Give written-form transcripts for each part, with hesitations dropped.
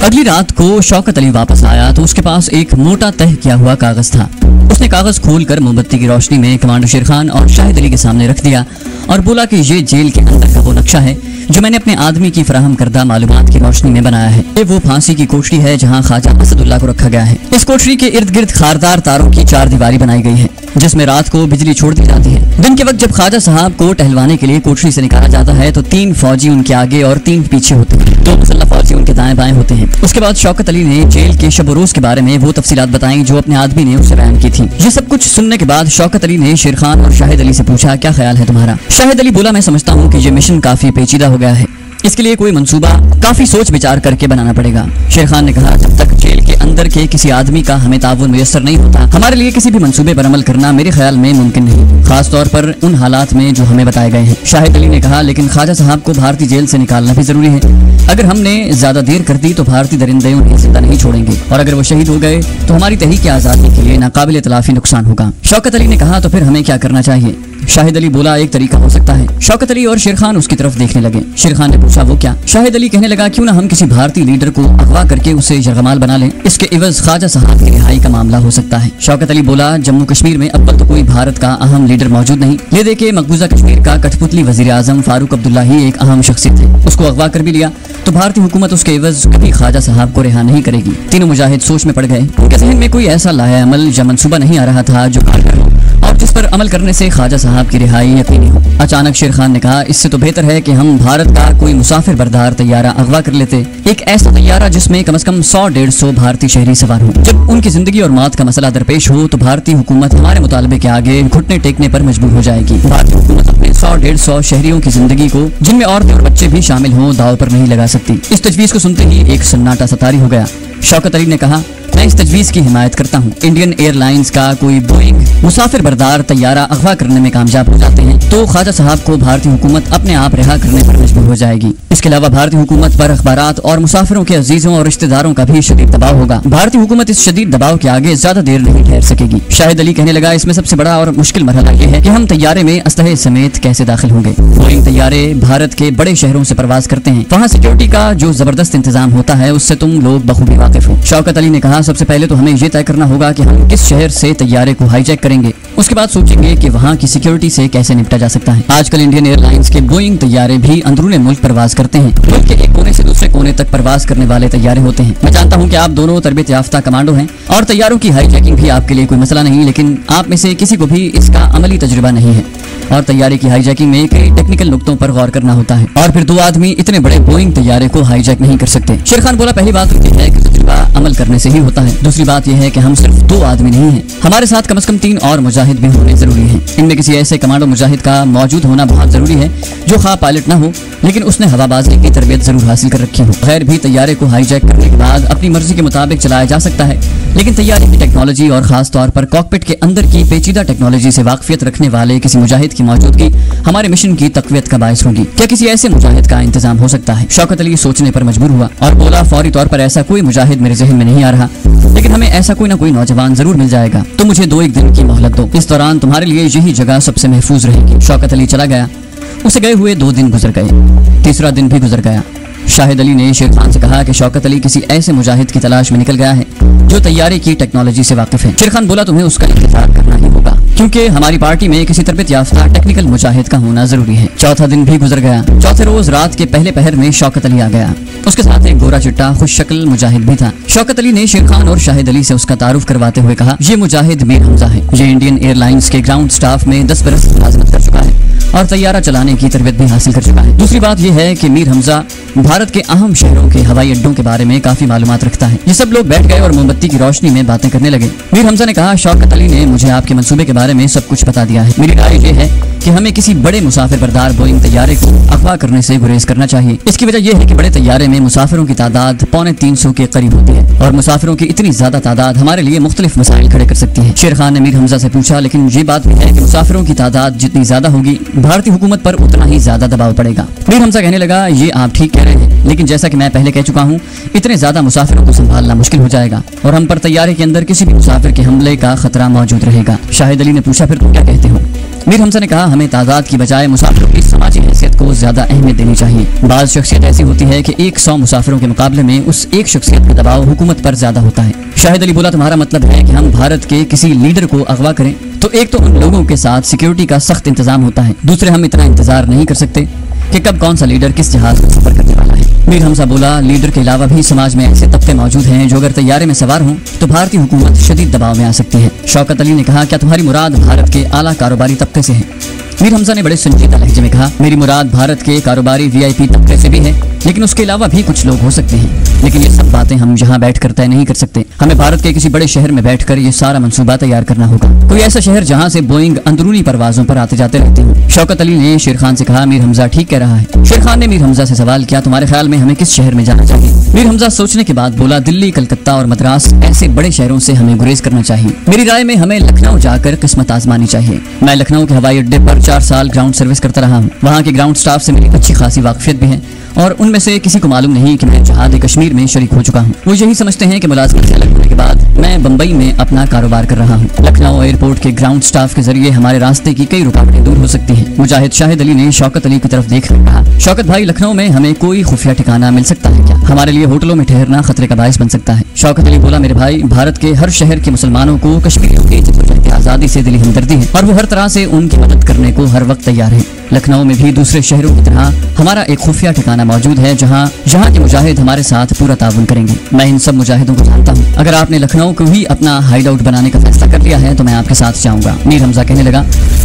अगली रात को शौकत अली वापस आया तो उसके पास एक मोटा तह किया हुआ कागज था। उसने कागज खोलकर मोमबत्ती की रोशनी में कमांडर शेरखान और शाहिद अली के सामने रख दिया और बोला कि ये जेल के अंदर का वो नक्शा है जो मैंने अपने आदमी की फराहम करदा मालूमात की रोशनी में बनाया है। ये वो फांसी की कोठरी है जहाँ ख्वाजा असदुल्ला को रखा गया है। इस कोठरी के इर्द गिर्द खारदार तारों की 4 दीवारी बनाई गई है जिसमें रात को बिजली छोड़ दी जाती है। दिन के वक्त जब ख्वाजा साहब को टहलवाने के लिए कोठरी से निकाला जाता है तो 3 फौजी उनके आगे और 3 पीछे होते हैं। 2 मुसल्लह फौजी उनके दाएं बाएं होते हैं। उसके बाद शौकत अली ने जेल के शब रोज के बारे में वो तफसीलात बताई जो अपने आदमी ने उसे बयान की थी। ये सब कुछ सुनने के बाद शौकत अली ने शेरखान और शाहिद अली से पूछा, क्या ख्याल है तुम्हारा? शाहिद अली बोला, मैं समझता हूँ कि ये मिशन काफी पेचीदा हो गया है, इसके लिए कोई मंसूबा काफी सोच विचार करके बनाना पड़ेगा। शेरखान ने कहा, जब तक जेल के अंदर के किसी आदमी का हमें ताउन मुयस्सर नहीं होता, हमारे लिए किसी भी मंसूबे पर अमल करना मेरे ख्याल में मुमकिन नहीं, खास तौर पर उन हालात में जो हमें बताए गए हैं। शाहिद अली ने कहा, लेकिन ख्वाजा साहब को भारतीय जेल से निकालना भी जरूरी है। अगर हमने ज्यादा देर कर दी तो भारतीय दरिंदे उन्हें जिंदा नहीं छोड़ेंगे और अगर वो शहीद हो गए तो हमारी तहरीक आजादी के लिए नाकाबिल तलाफी नुकसान होगा। शौकत अली ने कहा, तो फिर हमें क्या करना चाहिए? शाहिद अली बोला, एक तरीका हो सकता है। शौकत अली और शेरखान उसकी तरफ देखने लगे। शेरखान ने पूछा, वो क्या? शाहिद अली कहने लगा, क्यों ना हम किसी भारतीय लीडर को अगवा करके उसे यरगमाल बना लें, इसके इवज ख्वाजा साहब की रिहाई का मामला हो सकता है। शौकत अली बोला, जम्मू कश्मीर में अब तक तो कोई भारत का अहम लीडर मौजूद नहीं, ये देखे मकबूजा कश्मीर का कठपुतली वजीर आजम फारूक अब्दुल्ला ही एक अहम शख्सियत है, उसको अगवा कर भी लिया तो भारतीय हुकूमत उसके इवज कभी ख्वाजा साहब को रिहा नहीं करेगी। तीनों मुजाहिद सोच में पड़ गए। उनके जहन में कोई ऐसा लाया अमल या मंसूबा नहीं आ रहा था जो कारगर हो और जिस पर अमल करने से ख्वाजा साहब की रिहाई यकीनी हो। अचानक शेरखान ने कहा, इससे तो बेहतर है कि हम भारत का कोई मुसाफिर बरदार तैयारा अगवा कर लेते, एक ऐसा तैयारा जिसमें कम से कम 100-150 भारतीय शहरी सवार हों। जब उनकी जिंदगी और मौत का मसला दरपेश हो तो भारतीय हुकूमत हमारे मुतालबे के आगे घुटने टेकने पर मजबूर हो जाएगी। भारतीय हुकूमत अपने 100-150 शहरियों की जिंदगी को, जिनमें औरतें और बच्चे भी शामिल हों, दाव पर नहीं लगा सकती। इस तजवीज को सुनते ही एक सन्नाटा सा तारी हो गया। शौकत अली ने कहा, मैं इस तजवीज की हिमायत करता हूँ। इंडियन एयरलाइंस का कोई बोइंग मुसाफिर बरदार तैयारा अगवा करने में कामयाब हो जाते हैं तो ख्वाजा साहब को भारतीय हुकूमत अपने आप रिहा करने पर मजबूर हो जाएगी। इसके अलावा भारतीय हुकूमत पर अखबारात और मुसाफिरों के अजीजों और रिश्तेदारों का भी शदीद दबाव होगा। भारतीय हुकूमत इस शदीद दबाव के आगे ज्यादा देर नहीं ठहर सकेगी। शाहिद अली कहने लगा, इसमें सबसे बड़ा और मुश्किल मरहला ये है कि हम तैयारे में असलहे समेत कैसे दाखिल होंगे। बोइंग तैयारे भारत के बड़े शहरों से परवाज करते हैं, वहाँ सिक्योरिटी का जो जबरदस्त इंतजाम होता है उससे तुम लोग बखूबी वाकिफ हो। शौकत अली ने कहा, सबसे पहले तो हमें ये तय करना होगा कि हम किस शहर से तैयारे को हाईजैक करेंगे, उसके बाद सोचेंगे कि वहाँ की सिक्योरिटी से कैसे निपटा जा सकता है। आजकल इंडियन एयरलाइंस के बोइंग तैयारे भी अंदरूनी मुल्क परवाज करते हैं। मुल्क के एक कोने से दूसरे कोने तक परवाज करने वाले तैयारे होते हैं। मैं जानता हूँ कि आप दोनों तरबियत याफ्ता कमांडो हैं और तैयारों की हाईजैकिंग भी आपके लिए कोई मसला नहीं, लेकिन आप में से किसी को भी इसका अमली तजुर्बा नहीं है और तैयारे की हाईजैकिंग में कई टेक्निकल नुक्तों पर गौर करना होता है और फिर 2 आदमी इतने बड़े बोइंग तैयारे को हाईजैक नहीं कर सकते। शेरखान बोला, पहली बात यह है कि तजुर्बा अमल करने से ही होता है। दूसरी बात यह है कि हम सिर्फ 2 आदमी नहीं हैं, हमारे साथ कम से कम 3 और मुजाहिद भी होने जरूरी हैं। इनमें किसी ऐसे कमांडो मुजाहिद का मौजूद होना बहुत जरूरी है जो खा पायलट ना हो लेकिन उसने हवाबाजी की तरबियत जरूर हासिल कर रखी हो। गैर भी तैयारे को हाईजैक करने के बाद अपनी मर्जी के मुताबिक चलाया जा सकता है, लेकिन तैयारी की टेक्नोलॉजी और खास तौर पर कॉकपिट के अंदर की पेचीदा टेक्नोलॉजी से वाकफियत रखने वाले किसी मुजाहिद की मौजूदगी हमारे मिशन की तकवीत का बायस होगी। क्या किसी ऐसे मुजाहिद का इंतजाम हो सकता है? शौकत अली सोचने पर मजबूर हुआ और बोला, फौरी तौर पर ऐसा कोई मुजाहिद मेरे जहन में नहीं आ रहा, लेकिन हमें ऐसा कोई ना कोई नौजवान जरूर मिल जाएगा। तो मुझे 2-1 दिन की मोहलत दो, इस दौरान तुम्हारे लिए यही जगह सबसे महफूज रहेगी। शौकत अली चला गया। उसे गए हुए 2 दिन गुजर गए, तीसरा दिन भी गुजर गया। शाहिद अली ने शेरखान से कहा कि शौकत अली किसी ऐसे मुजाहिद की तलाश में निकल गया है जो तैयारे की टेक्नोलॉजी से वाकिफ है। शेरखान बोला, तुम्हें उसका इंतजार करना ही होगा क्योंकि हमारी पार्टी में किसी तरबियत याफ्ता टेक्निकल मुजाहिद का होना जरूरी है। चौथा दिन भी गुजर गया। चौथे रोज रात के पहले पहर में शौकत अली आ गया। उसके साथ एक गोरा चिट्टा खुश शक्ल मुजाहिद भी था। शौकत अली ने शेरखान और शाहिद अली से उसका तारुफ करवाते हुए कहा, ये मुजाहिद मीर हमजा है। ये इंडियन एयरलाइंस के ग्राउंड स्टाफ में 10 बरस मुलाजमत कर चुका है और तैयारा चलाने की तरबियत भी हासिल कर चुका है। दूसरी बात यह है कि मीर हमजा भारत के अहम शहरों के हवाई अड्डों के बारे में काफी मालूमात रखता है। ये सब लोग बैठ गए और मोमबत्ती की रोशनी में बातें करने लगे। मीर हमजा ने कहा, शौकत अली ने मुझे आपके मंसूबे के बारे में सब कुछ बता दिया है। मेरी राय ये है कि हमें किसी बड़े मुसाफिर बरदार बोइंग तैयारे को अगवा करने से गुरेज करना चाहिए। इसकी वजह यह है कि बड़े तैयारे में मुसाफिरों की तादाद 250 के करीब होती है और मुसाफिरों की इतनी ज्यादा तादाद हमारे लिए मुख्तलिफ मसाइल खड़े कर सकती है। शेरखान ने मीर हमजा से पूछा, लेकिन ये बात भी है कि मुसाफिरों की तादाद जितनी ज्यादा होगी भारतीय हुकूमत पर उतना ही ज्यादा दबाव पड़ेगा। मीर हमजा कहने लगा, ये आप ठीक कह रहे हैं, लेकिन जैसा कि मैं पहले कह चुका हूँ, इतने ज्यादा मुसाफिरों को संभालना मुश्किल हो जाएगा और हम पर तैयारे के अंदर किसी भी मुसाफिर के हमले का खतरा मौजूद रहेगा। शाहिद अली ने पूछा, फिर तुम क्या कहते हो? मीर हमजा ने कहा, हमें तादाद की बजाय मुसाफिरों की समाजी हैसियत को ज्यादा अहमियत देनी चाहिए। बाज शख्सियत ऐसी होती है कि 100 मुसाफिरों के मुकाबले में उस एक शख्सियत का दबाव हुकूमत पर ज्यादा होता है। शाहिद अली बोला, तुम्हारा मतलब है कि हम भारत के किसी लीडर को अगवा करें? तो एक तो उन लोगों के साथ सिक्योरिटी का सख्त इंतजाम होता है, दूसरे हम इतना इंतजार नहीं कर सकते कि कब कौन सा लीडर किस जहाज में सफर करने वाला है। मीर हमजा बोला, लीडर के अलावा भी समाज में ऐसे तबके मौजूद हैं जो अगर तैयारे में सवार हों तो भारतीय हुकूमत शदीद दबाव में आ सकती है। शौकत अली ने कहा, क्या तुम्हारी मुराद भारत के आला कारोबारी तबके से है? मीर हमजा ने बड़े संजीदा लहजे में कहा, मेरी मुराद भारत के कारोबारी VIP तबके से भी है, लेकिन उसके अलावा भी कुछ लोग हो सकते हैं। लेकिन ये सब बातें हम यहाँ बैठकर तय नहीं कर सकते। हमें भारत के किसी बड़े शहर में बैठकर ये सारा मंसूबा तैयार करना होगा, कोई ऐसा शहर जहाँ से बोइंग अंदरूनी परवाजों पर आते जाते रहते हो। शौकत अली ने शेर खान से कहा, मीर हमजा ठीक कह रहा है। शेर खान ने मीर हमजा से सवाल किया, तुम्हारे ख्याल में हमें किस शहर में जाना चाहिए? मीर हमजा सोचने के बाद बोला, दिल्ली, कलकत्ता और मद्रास, ऐसे बड़े शहरों से हमें गुरेज करना चाहिए। मेरी राय में हमें लखनऊ जाकर किस्मत आजमानी चाहिए। मैं लखनऊ के हवाई अड्डे पर 4 साल ग्राउंड सर्विस करता रहा हूँ। वहाँ के ग्राउंड स्टाफ से मेरी अच्छी खासी वाकफियत भी है और उनमें से किसी को मालूम नहीं कि मैं जहाद कश्मीर में शरीक हो चुका हूँ। वो यही समझते हैं कि मुलाजमत से अलग होने के बाद मैं बम्बई में अपना कारोबार कर रहा हूँ। लखनऊ एयरपोर्ट के ग्राउंड स्टाफ के जरिए हमारे रास्ते की कई रुकावटें दूर हो सकती हैं। मुजाहिद शाहिद अली ने शौकत अली की तरफ देखकर कहा, शौकत भाई, लखनऊ में हमें कोई खुफिया ठिकाना मिल सकता है क्या? हमारे लिए होटलों में ठहरना खतरे का बायस बन सकता है। शौकत अली बोला, मेरे भाई, भारत के हर शहर के मुसलमानों को कश्मीरियों की जद्दोजहद की आजादी से दिली हमदर्दी है और वो हर तरह से उनकी मदद करने को हर वक्त तैयार है। लखनऊ में भी दूसरे शहरों की तरह हमारा एक खुफिया ठिकाना मौजूद है जहाँ के मुजाहिद हमारे साथ पूरा ताउन करेंगे। मैं इन सब मुजाहिदों को जानता हूँ। अगर आपने लखनऊ को ही अपना हाइड आउट बनाने का फैसला कर लिया है तो मैं आपके साथ जाऊंगा। मीर हमजा कहने लगा,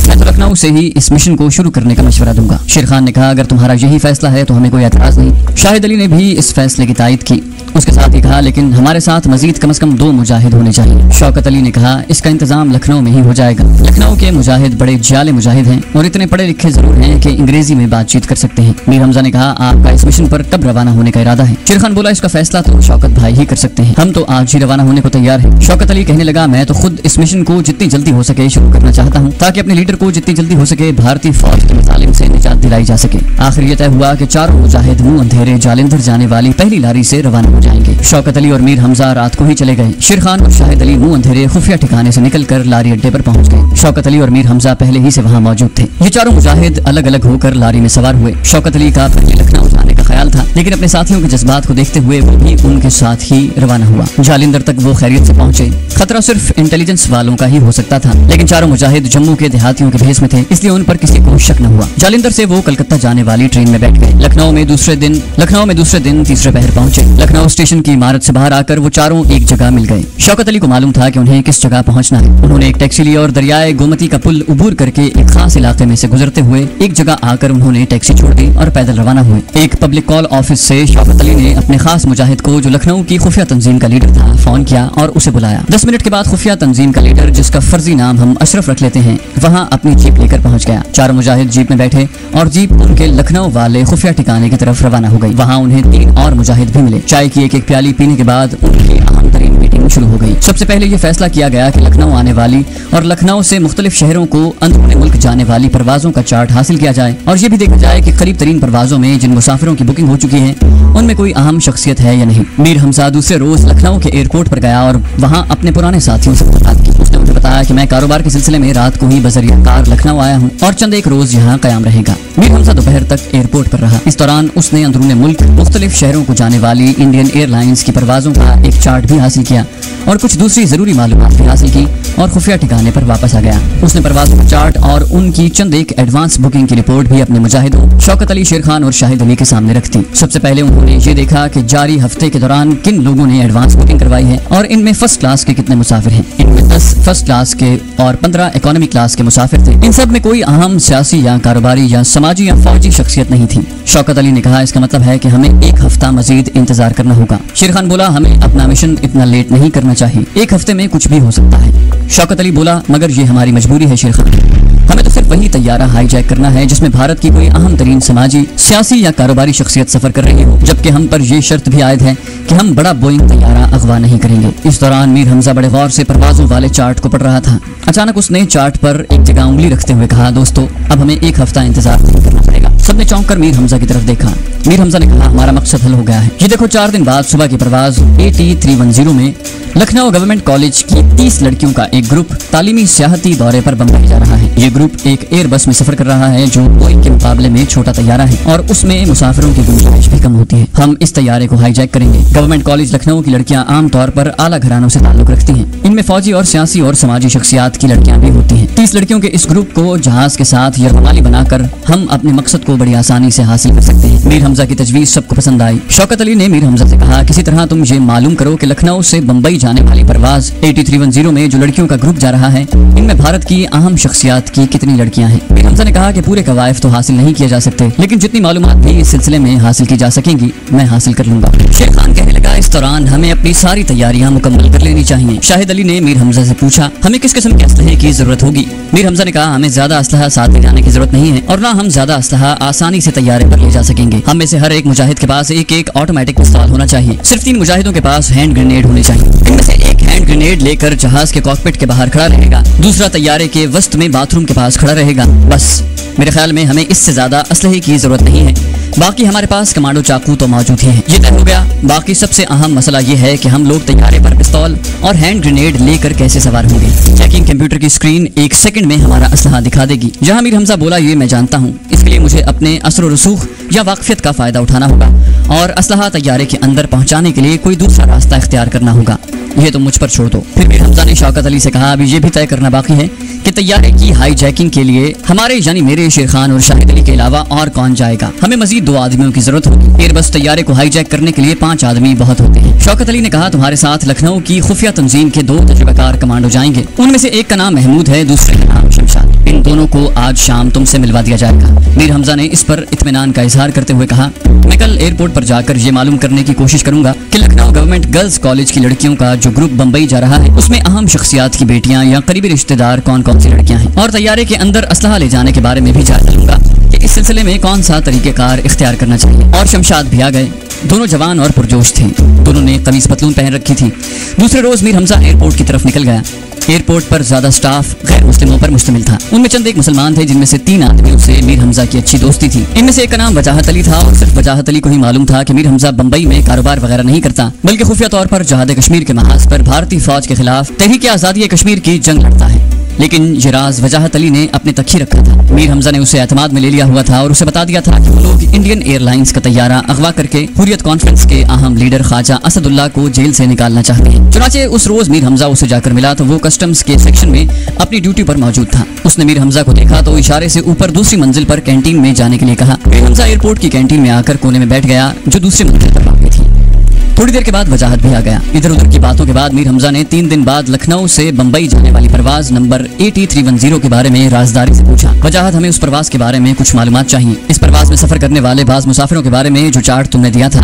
मैं तो लखनऊ से ही इस मिशन को शुरू करने का मशवरा दूंगा। शेर खान ने कहा, अगर तुम्हारा यही फैसला है तो हमें कोई एतराज नहीं। शाहिद अली ने भी इस फैसले की तायद की। उसके साथ ही कहा, लेकिन हमारे साथ मजीद कम से कम 2 मुजाहिद होने चाहिए। शौकत अली ने कहा, इसका इंतजाम लखनऊ में ही हो जाएगा। लखनऊ के मुजाहिद बड़े जाले मुजाहिद हैं और इतने पढ़े लिखे जरूर हैं कि अंग्रेजी में बातचीत कर सकते हैं। मीर हमजा ने कहा, आपका इस मिशन पर कब रवाना होने का इरादा है? शेर खान बोला, इसका फैसला तो शौकत भाई ही कर सकते हैं, हम तो आज ही रवाना होने को तैयार हैं। शौकत अली कहने लगा, मैं तो खुद इस मिशन को जितनी जल्दी हो सके शुरू करना चाहता हूँ ताकि अपने लीडर को जितनी जल्दी हो सके भारतीय फौज के मसालिम से निजात दिलाई जा सके। आखिर ये तय हुआ कि चारों मुजाहिद मुंह अंधेरे जालिंधर जाने वाली पहली लारी से रवाना हो जाएंगे। शौकत अली और मीर हमजा रात को ही चले गए। शेर खान और शाहिद अली मुंह अंधेरे खुफिया ठिकाने से निकलकर लारी अड्डे पर पहुंच गए। शौकत अली और मीर हमजा पहले ही से वहां मौजूद थे। ये चारों मुजाहिद अलग अलग होकर लारी में सवार हुए। शौकत अली का पहले लखनऊ जाने का ख्याल था, लेकिन अपने साथियों के जज्बात को देखते हुए वो भी उनके साथ ही रवाना हुआ। जालिंधर तक वो खैरियत से पहुंचे। खतरा सिर्फ इंटेलिजेंस वालों का ही हो सकता था, लेकिन चारों मुजाहिद जम्मू के देहातियों के भेस में थे, इसलिए उन पर किसी को शक न हुआ। जालिंधर से वो कलकत्ता जाने वाली ट्रेन में बैठ गए। लखनऊ में दूसरे दिन तीसरे पहर पहुंचे। लखनऊ स्टेशन की इमारत से बाहर आकर वो चारों एक जगह मिल गए। शौकत अली को मालूम था कि उन्हें किस जगह पहुंचना है। उन्होंने एक टैक्सी ली और दरियाए गोमती का पुल उबूर करके एक खास इलाके में से गुजरते हुए एक जगह आकर उन्होंने टैक्सी छोड़ दी और पैदल रवाना हुए। एक पब्लिक कॉल ऑफिस से शौकत अली ने अपने खास मुजाहिद को, जो लखनऊ की खुफिया तंजीम का लीडर था, फोन किया और उसे बुलाया। 10 मिनट के बाद खुफिया तंजीम का लीडर, जिसका फर्जी नाम हम अशरफ रख लेते हैं, वहाँ अपनी जीप लेकर पहुंच गया। चारों मुजाहिद जीप में बैठे और जीप उनके लखनऊ वाले खुफिया ठिकाने की तरफ रवाना हो गई। वहाँ उन्हें 3 और मुजाहिद भी मिले। चाय की एक प्याली पीने के बाद उनकी अहम तरीन मीटिंग शुरू हो गई। सबसे पहले ये फैसला किया गया कि लखनऊ आने वाली और लखनऊ से मुख्तलिफ शहरों को अंदरूनी मुल्क जाने वाली परवाजों का चार्ट हासिल किया जाए और ये भी देखा जाए कि करीब तरीन परवाजों में जिन मुसाफिरों की बुकिंग हो चुकी है उनमें कोई अहम शख्सियत है या नहीं। मीर हमजा दूसरे रोज लखनऊ के एयरपोर्ट पर गया और वहाँ अपने पुराने साथियों से मुलाकात की। उसने उन्हें बताया कि मैं कारोबार के सिलसिले में रात को ही बजरिया कार लखनऊ आया हूँ और चंद एक रोज यहाँ कयाम रहेगा। मीर हमजा दोपहर तक एयरपोर्ट पर रहा। इस दौरान उसने अंदरूनी मुल्क मुख्तलिफ शहरों को जाने वाली इंडियन एयरलाइंस की परवाजों का एक चार्ट भी हासिल किया और कुछ दूसरी जरूरी मालूमात भी हासिल की और खुफिया ठिकाने पर वापस आ गया। उसने परवाजों का चार्ट और उनकी चंद एक एडवांस बुकिंग की रिपोर्ट भी अपने मुजाहिदों शौकत अली, शेर खान और शाहिद अली के सामने रख दी। सबसे पहले उन्होंने ये देखा कि जारी हफ्ते के दौरान किन लोगों ने एडवांस बुकिंग करवाई है और इनमें फर्स्ट क्लास के कितने मुसाफिर हैं। इनमें 10 फर्स्ट क्लास के और 15 इकोनॉमी क्लास के मुसाफिर थे। इन सब में कोई अहम सियासी या कारोबारी या समाजी या फौजी शख्सियत नहीं थी। शौकत अली ने कहा, इसका मतलब है कि हमें 1 हफ्ता मजीद इंतजार करना होगा। शेर खान बोला, हमें अपना मिशन इतना लेट नहीं करना चाहिए, 1 हफ्ते में कुछ भी हो सकता है। शौकत अली बोला, मगर ये हमारी मजबूरी है शेर खान, हमें तो सिर्फ वही तैयारा हाईजैक करना है जिसमें भारत की कोई अहम तरीन समाजी, सियासी या कारोबारी शख्सियत सफर कर रही हो, जबकि हम पर यह शर्त भी आयद है कि हम बड़ा बोइंग तैयारा अगवा नहीं करेंगे। इस दौरान मीर हमजा बड़े गौर से परवाजों वाले चार्ट को पढ़ रहा था। अचानक उसने चार्ट पर एक जगह उंगली रखते हुए कहा, दोस्तों अब हमें 1 हफ्ता इंतजार नहीं करना पड़ेगा। सबने चौंक कर मीर हमजा की तरफ देखा। मीर हमजा ने कहा, हमारा मकसद हल हो गया है। ये देखो, 4 दिन बाद सुबह की परवाज AT310 में लखनऊ गवर्नमेंट कॉलेज की 30 लड़कियों का एक ग्रुप तालीमी सियाहती दौरे पर बम्बई जा रहा है। ये ग्रुप एक एयर बस में सफर कर रहा है जो बोइंग के मुकाबले में छोटा तैयारा है और उसमें मुसाफिरों की गुंजाइश भी कम होती है। हम इस तैयारे को हाईजैक करेंगे। गवर्नमेंट कॉलेज लखनऊ की लड़कियां आमतौर पर आला घरानों से ताल्लुक रखती हैं। इनमें फौजी और सियासी और समाजी शख्सियात की लड़कियां भी होती हैं। 30 लड़कियों के इस ग्रुप को जहाज के साथ यरगमाली बनाकर हम अपने मकसद को बड़ी आसानी से हासिल कर सकते हैं। मीर हमजा की तजवीज सबको पसंद आई। शौकत अली ने मीर हमजा से कहा, किसी तरह तुम ये मालूम करो कि लखनऊ से बम्बई जाने वाली परवाज AT310 में जो लड़कियों का ग्रुप जा रहा है, इनमें भारत की अहम शख्सियात की कितनी लड़कियां हैं। मीर हमजा ने कहा कि पूरे कवायफ तो हासिल नहीं किए जा सकते, लेकिन जितनी मालूमात भी इस सिलसिले में हासिल की जा सकेंगी मैं हासिल कर लूंगा। शेर खान कहने लगा, इस दौरान हमें अपनी सारी तैयारियां मुकम्मल कर लेनी चाहिए। शाहिद अली ने मीर हमजा से पूछा, हमें किस किस्म के असलहे की जरूरत होगी? मीर हमजा ने कहा, हमें ज्यादा असलहा साथ ले जाने की जरूरत नहीं है और ना हम ज्यादा असलहा आसानी से तैयारी पर ले जा सकेंगे। हम में से हर एक मुजाहिद के पास एक ऑटोमेटिक पिस्तौल होना चाहिए। सिर्फ 3 मुजाहिदों के पास हैंड ग्रेनेड होने चाहिए। इनमें से एक हैंड ग्रेनेड लेकर जहाज के कॉकपिट के बाहर खड़ा रहेगा, दूसरा तैयारे के वस्त में बाथरूम के पास खड़ा रहेगा। बस मेरे ख्याल में हमें इससे ज्यादा असलहे की जरूरत नहीं है। बाकी हमारे पास कमांडो चाकू तो मौजूद ही हैं। ये तय हो गया। बाकी सबसे अहम मसला ये है कि हम लोग तैयारे पर पिस्तौल और हैंड ग्रेनेड लेकर कैसे सवार होंगे। चेकिंग कंप्यूटर की स्क्रीन 1 सेकंड में हमारा असलहा दिखा देगी। जहां मीर हमजा बोला, ये मैं जानता हूँ, इसके लिए मुझे अपने असर रसूख या वाकफियत का फायदा उठाना होगा और असलहा तैयारे के अंदर पहुंचाने के लिए कोई दूसरा रास्ता इख्तियार करना होगा। ये तो मुझ पर छोड़ दो। फिर मीर हमजा ने शौकत अली से कहा, अभी ये भी तय करना बाकी है कि तैयारे की हाईजैकिंग के लिए हमारे यानी मेरे, शेर खान और शाहिद अली के अलावा और कौन जाएगा। हमें मजीद 2 आदमियों की जरूरत होगी। एयरबस तैयारे को हाईजैक करने के लिए 5 आदमी बहुत होते हैं। शौकत अली ने कहा, तुम्हारे साथ लखनऊ की खुफिया तंजीम के 2 तजुर्बेकार कमांडो जाएंगे। उनमें से एक का नाम महमूद है, दूसरे का नाम शमशाद। इन दोनों को आज शाम तुमसे मिलवा दिया जाएगा। मीर हमजा ने इस पर इत्मीनान का इजहार करते हुए कहा, मैं कल एयरपोर्ट पर जाकर ये मालूम करने की कोशिश करूंगा कि लखनऊ गवर्नमेंट गर्ल्स कॉलेज की लड़कियों का जो ग्रुप बम्बई जा रहा है उसमें अहम शख्सियात की बेटियां या करीबी रिश्तेदार कौन कौन सी लड़कियां हैं, और तैयारे के अंदर असलहा ले जाने के बारे में भी जायजा लूंगा कि इस सिलसिले में कौन सा तरीकेकार इख्तियार करना चाहिए। और शमशाद भी आ गए। दोनों जवान और पुरजोश थे। दोनों ने कमीज पतलून पहन रखी थी। दूसरे रोज मीर हमजा एयरपोर्ट की तरफ निकल गया। एयरपोर्ट पर ज्यादा स्टाफ गैर मुस्लिमों पर मुश्तमिल था। उनमें चंद एक मुसलमान थे, जिनमें से 3 आदमियों से मीर हमजा की अच्छी दोस्ती थी। इनमें से एक का नाम वजाहत अली था और सिर्फ वजाहत अली को ही मालूम था कि मीर हमजा बम्बई में कारोबार वगैरह नहीं करता, बल्कि खुफिया तौर पर जहाद कश्मीर के महाज पर भारतीय फौज के खिलाफ तहरीक आजादी कश्मीर की जंग लड़ता है। लेकिन ये राज वजाहत अली ने अपने तक ही रखा था। मीर हमजा ने उसे एतमाद में ले लिया हुआ था और उसे बता दिया था कि वो लोग इंडियन एयरलाइंस का तैयारा अगवा करके हुर्रियत कॉन्फ्रेंस के अहम लीडर ख्वाजा असदुल्ला को जेल से निकालना चाहते हैं। चुनाचे उस रोज मीर हमजा उसे जाकर मिला तो वो कस्टम्स के सेक्शन में अपनी ड्यूटी पर मौजूद था। उसने मीर हमजा को देखा तो इशारे से ऊपर दूसरी मंजिल पर कैंटीन में जाने के लिए कहा। मीर हमजा एयरपोर्ट की कैंटीन में आकर कोने में बैठ गया जो दूसरी मंजिल पर वाक़ थी। थोड़ी देर के बाद वजाहत भी आ गया। इधर उधर की बातों के बाद मीर हमजा ने 3 दिन बाद लखनऊ से बम्बई जाने वाली परवाज नंबर AT310 के बारे में राजदारी से पूछा। वजाहत, हमें उस परवाज के बारे में कुछ मालूमात चाहिए। इस परवाज में सफर करने वाले बाज मुसाफिरों के बारे में जो चार्ट तुमने दिया था,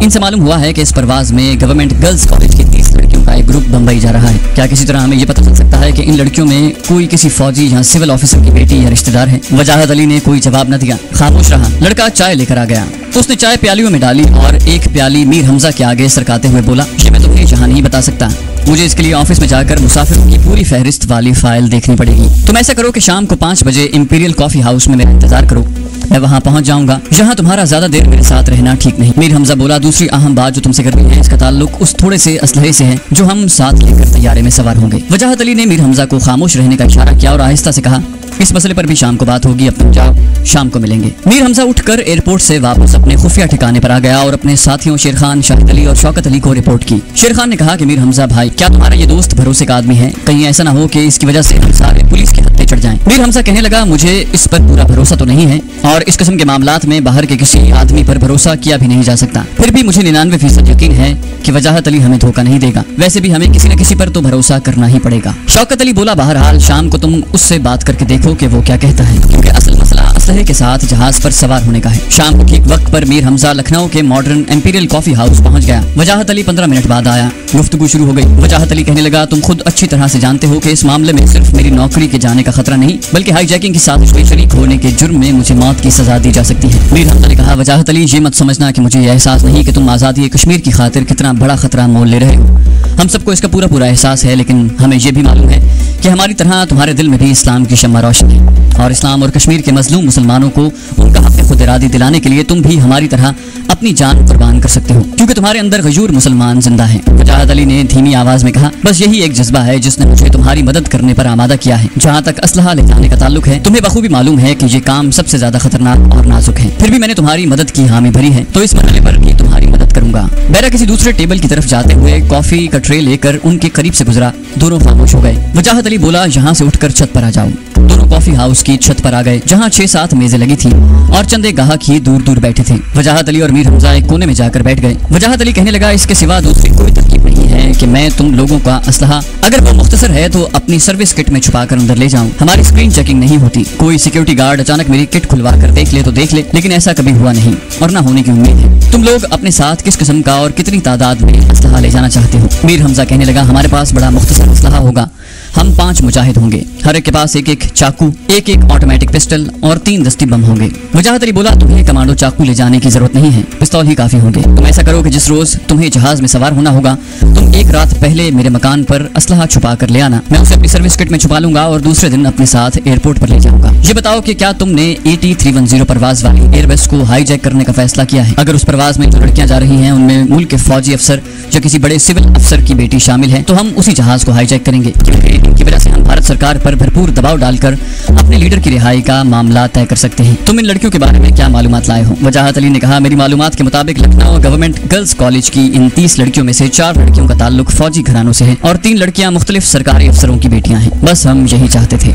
इनसे मालूम हुआ है कि इस परवाज में गवर्नमेंट गर्ल्स कॉलेज की 30 लड़कियों का एक ग्रुप बम्बई जा रहा है। क्या किसी तरह हमें ये पता चल सकता है कि इन लड़कियों में कोई किसी फौजी या सिविल ऑफिसर की बेटी या रिश्तेदार है? वजाहत अली ने कोई जवाब न दिया, खामोश रहा। लड़का चाय लेकर आ गया। उसने चाय प्यालियों में डाली और एक प्याली मीर हमजा के आगे सरकाते हुए बोला, ये मैं तुम्हें जहां नहीं बता सकता। मुझे इसके लिए ऑफिस में जाकर मुसाफिरों की पूरी फहरिस्त वाली फाइल देखनी पड़ेगी। तुम ऐसा करो कि शाम को 5 बजे इंपीरियल कॉफी हाउस में मेरा इंतजार करो। मैं वहां पहुंच जाऊंगा। यहाँ तुम्हारा ज्यादा देर मेरे साथ रहना ठीक नहीं। मीर हमजा बोला, दूसरी अहम बात जो तुमसे करनी है इसका ताल्लुक उस थोड़े से असलहे से है जो हम साथ लेकर तैयारे में सवार होंगे। वजाहत अली ने मीर हमजा को खामोश रहने का इशारा किया और आहिस्ता से कहा, इस मसले पर भी शाम को बात होगी, अब तुम जाओ, शाम को मिलेंगे। मीर हमजा उठकर एयरपोर्ट से वापस अपने खुफिया ठिकाने पर आ गया और अपने साथियों शेर खान, शाहिद अली और शौकत अली को रिपोर्ट की। शेर खान ने कहा कि मीर हमजा भाई, क्या तुम्हारा ये दोस्त भरोसे का आदमी है? कहीं ऐसा ना हो कि इसकी वजह से हम सारे पुलिस के हत्थे चढ़ जाएं। मीर हमजा कहने लगा, मुझे इस पर पूरा भरोसा तो नहीं है और इस किस्म के मामलात में बाहर के किसी आदमी पर भरोसा किया भी नहीं जा सकता। फिर भी मुझे 99% यकीन है कि वजाहत अली हमें धोखा नहीं देगा। वैसे भी हमें किसी न किसी पर तो भरोसा करना ही पड़ेगा। शौकत अली बोला, बहरहाल शाम को तुम उससे बात करके देखो कि वो क्या कहता है, क्योंकि असल मसला असलहे के साथ जहाज पर सवार होने का है। शाम को ठीक वक्त पर मीर हमजा लखनऊ के मॉडर्न इंपीरियल कॉफी हाउस पहुंच गया। वजाहत अली 15 मिनट बाद आया। गुफ्तगू शुरू हो गई। वजाहत अली कहने लगा, तुम खुद अच्छी तरह से जानते हो कि इस मामले में सिर्फ मेरी नौकरी के जाने का खतरा नहीं, बल्कि हाईजैकिंग की साजिश में शरीक होने के जुर्म में मुझे मौत की सजा दी जा सकती है। मीर हमजा ने कहा, वजाहत अली, ये मत समझना कि मुझे यह एहसास नहीं कि तुम आज़ादी कश्मीर की खातिर कितना बड़ा खतरा मोल ले रहे हो। हम सबको इसका पूरा पूरा एहसास है, लेकिन हमें यह भी मालूम है कि हमारी तरह तुम्हारे दिल में भी इस्लाम की शम्मा रोशन है और इस्लाम और कश्मीर के मजलूम मुसलमानों को उनका हक खुद इरादी दिलाने के लिए तुम भी हमारी तरह अपनी जान कुर्बान कर सकते हो, क्योंकि तुम्हारे अंदर गयूर मुसलमान जिंदा हैं। वजाहत अली ने धीमी आवाज में कहा, बस यही एक जज्बा है जिसने मुझे तुम्हारी मदद करने पर आमादा किया है। जहाँ तक असलहा ले जाने का ताल्लुक है, तुम्हें बखूबी मालूम है कि ये काम सबसे ज्यादा खतरनाक और नाजुक है, फिर भी मैंने तुम्हारी मदद की हामी भरी है, तो इस मरहले पर भी तुम्हारी मदद करूंगा। बैरा किसी दूसरे टेबल की तरफ जाते हुए कॉफी का ट्रे लेकर उनके करीब से गुजरा। दोनों खामोश हो गए। वजाहत अली बोला, यहाँ से उठकर छत पर आ जाओ। दोनों कॉफी हाउस की छत पर आ गए, जहाँ 6-7 मेजें लगी थी और चंद एक गाहक ही दूर दूर बैठे थे। वजाहत अली और मीर हमजा एक कोने में जाकर बैठ गए। वजाहत अली कहने लगा, इसके सिवा दूसरी कोई तरकीब नहीं है कि मैं तुम लोगों का असलहा अगर वो मुख्तसर है तो अपनी सर्विस किट में छुपा कर अंदर ले जाऊं। हमारी स्क्रीन चेकिंग नहीं होती, कोई सिक्योरिटी गार्ड अचानक मेरी किट खुलवा कर देख ले तो देख ले, लेकिन ऐसा कभी हुआ नहीं और ना होने की उम्मीद है। तुम लोग अपने साथ किस किस्म का और कितनी तादाद में असलहा ले जाना चाहते हो? मीर हमजा कहने लगा, हमारे पास बड़ा मुख्तसर असलहा होगा। हम 5 मुजाहिद होंगे, हर एक के पास एक चाकू, एक ऑटोमेटिक पिस्टल और 3 दस्ती बम होंगे। वजाहत अली बोला, तुम्हें कमांडो चाकू ले जाने की जरूरत नहीं है, पिस्तौल ही काफी होंगे। तुम ऐसा करो कि जिस रोज तुम्हें जहाज में सवार होना होगा, तुम एक रात पहले मेरे मकान पर असलहा छुपा कर ले आना। मैं उसे अपनी सर्विस किट में छुपा लूंगा और दूसरे दिन अपने साथ एयरपोर्ट पर ले जाऊंगा। ये बताओ कि क्या तुमने AT-310 परवाज वाली एयरबस को हाईजैक करने का फैसला किया है? अगर उस परवाज में जो लड़कियां जा रही हैं उनमें मुल्क के फौजी अफसर या किसी बड़े सिविल अफसर की बेटी शामिल है, तो हम उसी जहाज को हाईजैक करेंगे, क्योंकि इनकी वजह से हम भारत सरकार पर भरपूर दबाव डालकर अपने लीडर की रिहाई का मामला तय कर सकते हैं। तुम इन लड़कियों के बारे में क्या मालूमात लाए हो? वजाहत अली ने कहा, मेरी मालूमात के मुताबिक लखनऊ गवर्नमेंट गर्ल्स कॉलेज की इन 30 लड़कियों में से 4 लड़कियों का ताल्लुक फौजी घरानों से है और 3 लड़कियां मुख्तलिफ सरकारी अफसरों की बेटियां हैं। बस हम यही चाहते थे।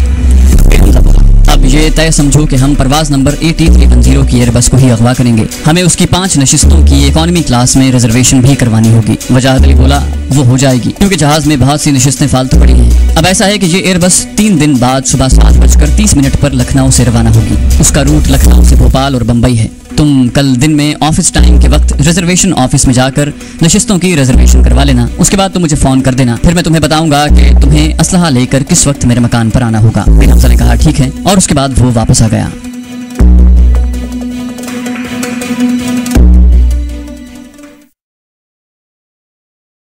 अब ये तय समझो कि हम परवाज नंबर AT-310 की एयरबस को ही अगवा करेंगे। हमें उसकी 5 नशिस्तों की इकोनॉमी क्लास में रिजर्वेशन भी करवानी होगी। वजाहत अली बोला, वो हो जाएगी, क्योंकि जहाज में बहुत सी नशिस्तें फालतू पड़ी हैं। अब ऐसा है कि ये एयरबस 3 दिन बाद सुबह 7:30 पर लखनऊ से रवाना होगी। उसका रूट लखनऊ से भोपाल और बम्बई है। तुम कल दिन में ऑफिस टाइम के वक्त रिजर्वेशन ऑफिस में जाकर नशिस्तों की रिजर्वेशन करवा लेना। उसके बाद तुम मुझे फोन कर देना, फिर मैं तुम्हें बताऊंगा कि तुम्हें असलहा लेकर किस वक्त मेरे मकान पर आना होगा। मीर हमजा ने कहा, ठीक है, और उसके बाद वो वापस आ गया।